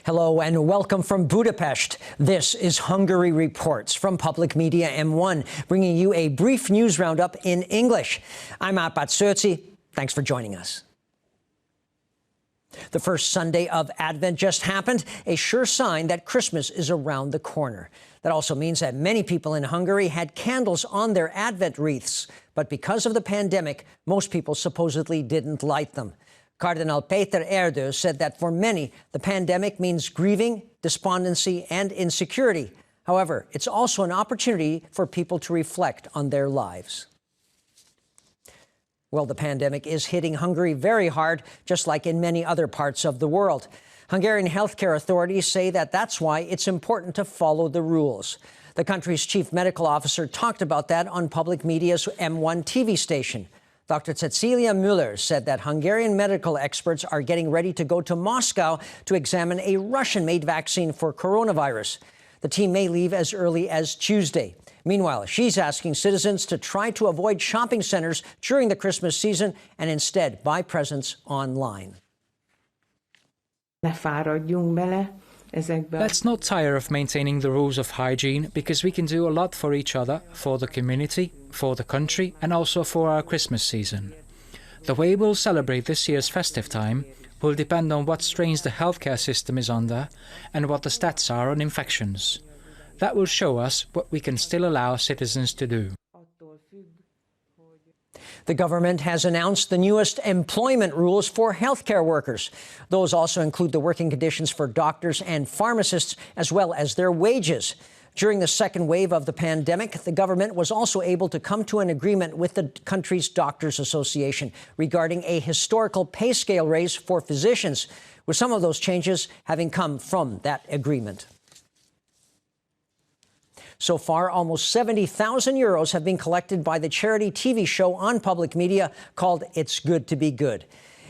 Hello and welcome from Budapest. This is Hungary Reports from Public Media M1, bringing you a brief news roundup in English. I'm Árpád Szőci. Thanks for joining us. The first Sunday of Advent just happened, a sure sign that Christmas is around the corner. That also means that many people in Hungary had candles on their Advent wreaths, but because of the pandemic, most people supposedly didn't light them. Cardinal Péter Híradó said that for many, the pandemic means grieving, despondency, and insecurity. However, it's also an opportunity for people to reflect on their lives. Well, the pandemic is hitting Hungary very hard, just like in many other parts of the world. Hungarian healthcare authorities say that that's why it's important to follow the rules. The country's chief medical officer talked about that on Public Media's M1 TV station. Dr. Cecilia Müller said that Hungarian medical experts are getting ready to go to Moscow to examine a Russian-made vaccine for coronavirus. The team may leave as early as Tuesday. Meanwhile, she's asking citizens to try to avoid shopping centers during the Christmas season and instead buy presents online. Let's not tire of maintaining the rules of hygiene, because we can do a lot for each other, for the community, for the country, and also for our Christmas season. The way we'll celebrate this year's festive time will depend on what strains the healthcare system is under and what the stats are on infections. That will show us what we can still allow citizens to do. The government has announced the newest employment rules for healthcare workers. Those also include the working conditions for doctors and pharmacists, as well as their wages. During the second wave of the pandemic, the government was also able to come to an agreement with the country's Doctors Association regarding a historical pay scale raise for physicians, with some of those changes having come from that agreement. So far, almost 70,000 euros have been collected by the charity TV show on Public Media called It's Good to Be Good.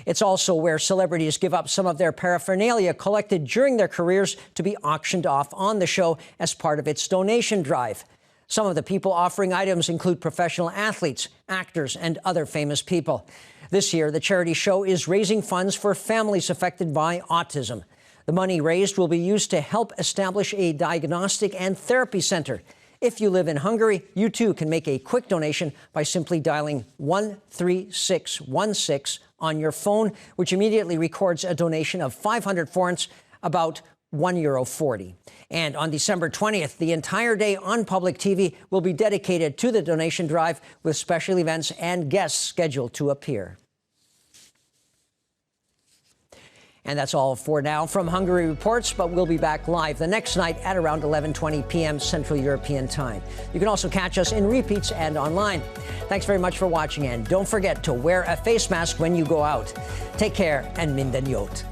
It's also where celebrities give up some of their paraphernalia collected during their careers to be auctioned off on the show as part of its donation drive. Some of the people offering items include professional athletes, actors, and other famous people. This year, the charity show is raising funds for families affected by autism. The money raised will be used to help establish a diagnostic and therapy center. If you live in Hungary, you too can make a quick donation by simply dialing 13616 on your phone, which immediately records a donation of 500 forints, about €1.40. And on December 20th, the entire day on public TV will be dedicated to the donation drive, with special events and guests scheduled to appear. And that's all for now from Hungary Reports, but we'll be back live the next night at around 11:20 p.m. Central European Time. You can also catch us in repeats and online. Thanks very much for watching, and don't forget to wear a face mask when you go out. Take care, and minden jót.